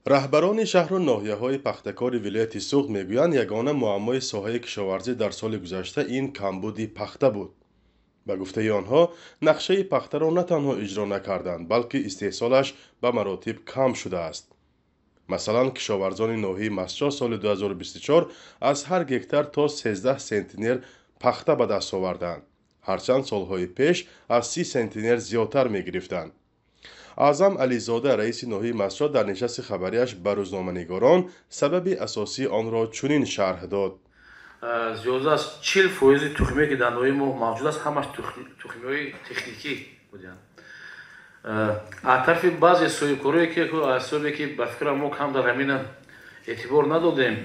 راهبران شهر و ناحیه‌های پختکار ولایت سوخت میگویند یگانه معمای ساحه کشاورزی در سال گذشته این کمبودی پخته بود. به گفته آنها نقشه پخته را نه تنها اجرا نکردند بلکه استحصالش به مراتب کم شده است. مثلا کشاورزان ناحیه مسجد سال 2024 از هر گکتار تا 13 سنتینر پخته به دست آوردند، هرچند سالهای پیش از 30 سنتینر زیادتر می‌گرفتند. اعظم علیزاده رئیس ناحیه مسجد در نشست خبریش به روزنامه‌نگاران سبب اساسی آن را چنین شرح داد: زیاده از 40% تخمی که در ناحیه ما موجود است همش تخمی‌های تکنیکی بودند. از طرف بعضی سویکوری که اصولی که به فکر ما کم در همین اعتبار ندادیم،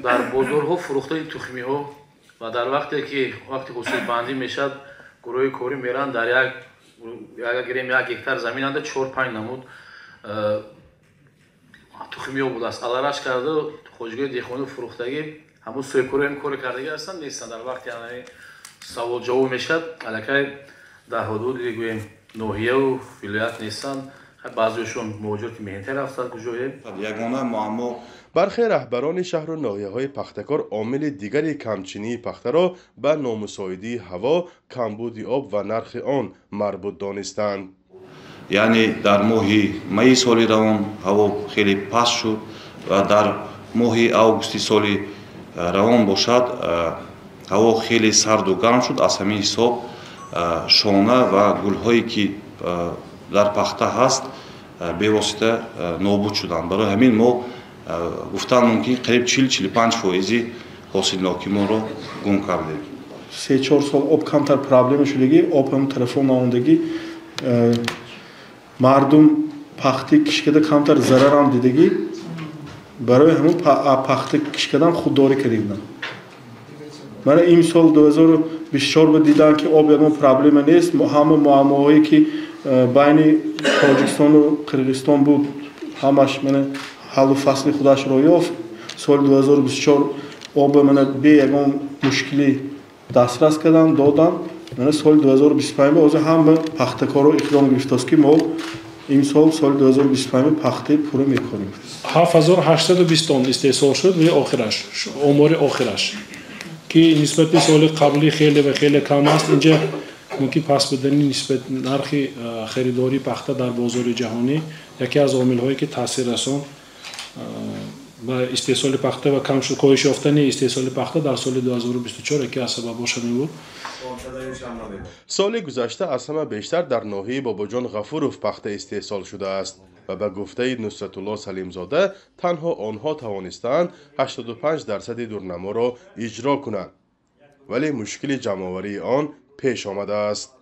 در بازارها فروخته تخمی‌ها و در وقتی که حصول بندی میشد گروه کوری میرن در یک گکتار زمین انده 4-5 نمود تخمی ها بوده است. علارش کرده خوشگاه دیخوانی فروختگی همون سویکوری هم کار کردگی هستند نیستند. در وقتی سوال جواب میشد علاقه در حدود ناحیه و ولایت نیستند، بعضیشون موجود مهنتر رفتند کجای یگانه معما. برخی رهبران شهر و ناحیه‌های پختکار عامل دیگری کمچینی پخته را به نامساعدی هوا، کمبود آب و نرخ آن مربوط دانستند. یعنی در ماه می سال روان هوا خیلی پست شد و در ماه اوگوست سال روان باشد هوا خیلی سرد و گرم شد. از همین حساب شانه و گل‌هایی که در پخته هست بواسطه نابود شدند. برای همین ما گفتن ممکن قریب 40-45% حاصلناکی ما رو گم کردیم. 3-4 سال آب کمتر پرابلم شدگی، آب هم تلفن نموندگی، مردم پختی کشکده کمتر ضرر هم دیدگی، برای همون پختی کشکدن خودداری کردیم. من این سال 2024 بود دیدم که آب یکم پرابلم نیست. همه معماهایی که بین تاجیکستان و قرقیزستان بود همش من حل و فصل خودش را یافت. سال 2024 آب من به یکم مشکلی دسترس کردن دادن. من سال 2025 باز هم پختکارا اقدام گرفته است که ما این سال 2025 پخته پوره میکنیم. 7820 تن استحصال شد و آخرش آمار آخرش که نسبت به سال قبلی خیلی و خیلی کم است. اینجا ممکن پس بدنی نسبت نرخ خریداری پخته در بازار جهانی یکی از عامل‌هایی که تاثیر رساند و استحصال پخته و کم شد کاهش یافتن استحصال پخته در سال 2024 یکی از سبباش بود. سال گذشته از همه بیشتر در ناحیه باباجان غفوروف پخته استحصال شده است و به گفته نصرت الله سلیمزاده تنها آنها توانستند 85% دورنما را اجرا کنند، ولی مشکل جمع‌آوری آن پیش آمده است.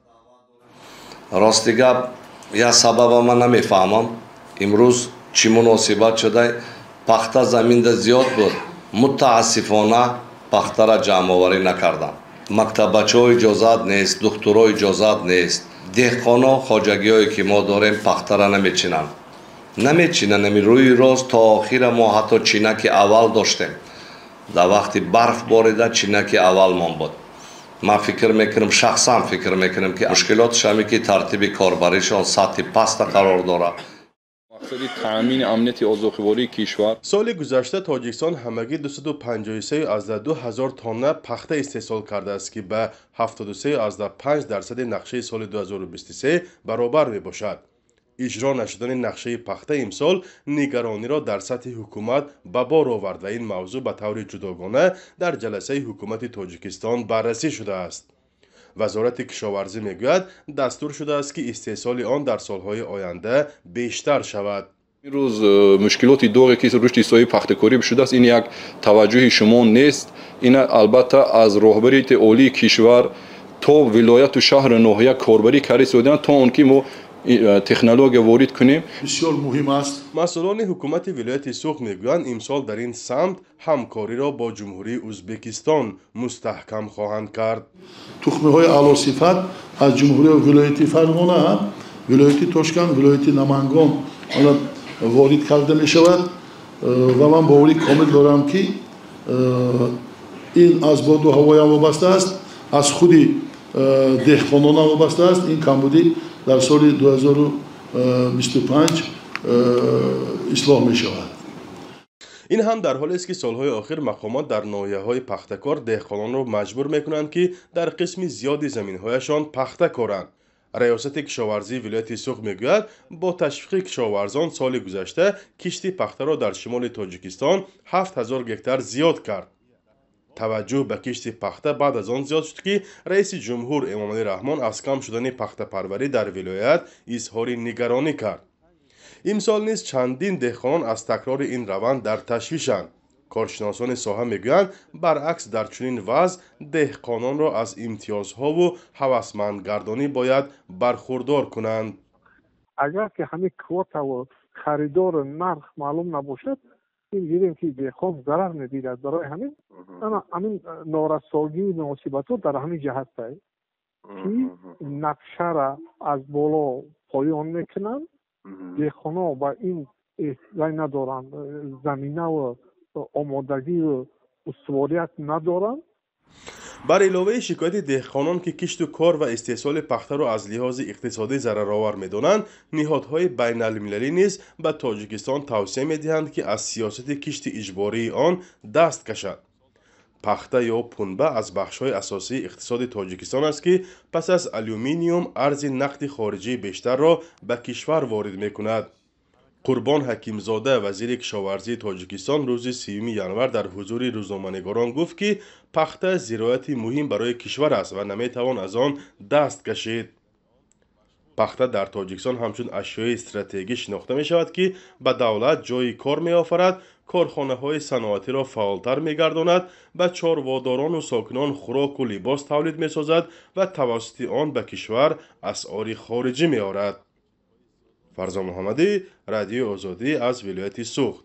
راستی گپ یا سبب من نمیفهمم. امروز چی مناسبت شده پخته زمین ده زیاد بود، متاسفانه پخته را جمع‌آوری نکردن. مکتبچه ها اجازت نیست، دکترها اجازت نیست، دهقانا خواجگی که ما داریم پخته را نمیچینن. روی راست تا آخر ما حتی چینک اول داشتیم. در وقتی برف باریده چینک اول من بود. من شخصا فکر میکنم که مشکلاتش همی که ترتیب کاربریشان سطح پست قرار داره. مقصد تامین امنیت آذوقه‌واری کشور. سال گذشته تاجیکستان همگی 253 از 2000 تن پخته استحصال کرده است که به 73 از 5% نقشه سال 2023 برابر می باشد. اجرا نشدن نقشه پخته امسال نگرانی را در سطح حکومت به بار آورد و این موضوع به طور جداگانه در جلسه حکومت تاجیکستان بررسی شده است. وزارت کشاورزی میگوید دستور شده است که استحصال آن در سالهای آینده بیشتر شود. امروز مشکلاتی داغی که رشد سایه پختکاری شده است این یک توجه شما نیست. این البته از رهبریت عالی کشور تا ولایت و شهر ناحیه کاربری کاری سودن تا اون که ما تکنولوژی وارد کنیم بسیار مهم است. مسئولان حکومت ولایت سوخت میگویند امسال در این سمت همکاری را با جمهوری ازبکستان مستحکم خواهند کرد. تخمه‌های اعلی صفت از جمهوری ولایت فرغانه، ولایت توشکند، ولایت نمنگان وارد کرده می شود و من باوری کامل دارم که این از باد و هوای وابسته است، از خودی دهقانان وابسته است. این کمبودی در سال 2025 اصلاح می شود. این هم در حالی است که سالهای آخر مقامات در ناحیه‌های پخته‌کار دهقانان را مجبور می‌کنند که در قسم زیادی زمین‌هایشان پخته کارند. ریاست کشاورزی ولایت سوخت میگوید با تشویق کشاورزان سال گذشته کشت پخته را در شمال تاجیکستان 7000 گکتار زیاد کرد. توجه به کشت پخته بعد از آن زیاد شد که رئیس جمهور امامعلی رحمان از کم شدن پخته پروری در ولایت اظهار نگرانی کرد. امسال نیز چندین دهقانان از تکرار این روند در تشویشند. کارشناسان ساحه میگویند برعکس در چنین وضع دهقانان را از امتیازها و هوسمندگردانی باید برخوردار کنند. اگر که همین کوتا و خریدار نرخ معلوم نباشد این دیدیم که دهقان ضرر می‌بیند. برای همین نارساگی مناسبت‌ها در همین جهت است که نقشه را از بالا پایان میکنند. دهقان‌ها با این اطلاع ندارند، زمینه و آمادگی و استواریت ندارند. بر علاوه شکایت دهقانان که کشت و کار و استحصال پخته را از لحاظ اقتصادی ضررآور می‌دانند، نهادهای بین المللی نیز به تاجیکستان توصیه می‌دهند که از سیاست کشت اجباری آن دست کشد. پخته یا پنبه از بخش‌های اساسی اقتصاد تاجیکستان است که پس از آلومینیوم ارز نقد خارجی بیشتر را به کشور وارد می‌کند. قربان حکیمزاده وزیر کشاورزی تاجیکستان روز 3 ینور در حضور روزنامه‌نگاران گفت که پخته زراعتی مهم برای کشور است و نمی‌توان از آن دست کشید. پخته در تاجیکستان همچون اشیای استراتژیک شناخته می‌شود که به دولت جای کار می‌آفرد، کارخانه‌های صنعتی را فعالتر می‌گرداند، به چارواداران و ساکنان خوراک و لباس تولید می‌سازد و توسط آن به کشور اسعار خارجی می‌آورد. فرزان محمدی، رادیو آزادی از ولایت سوخت.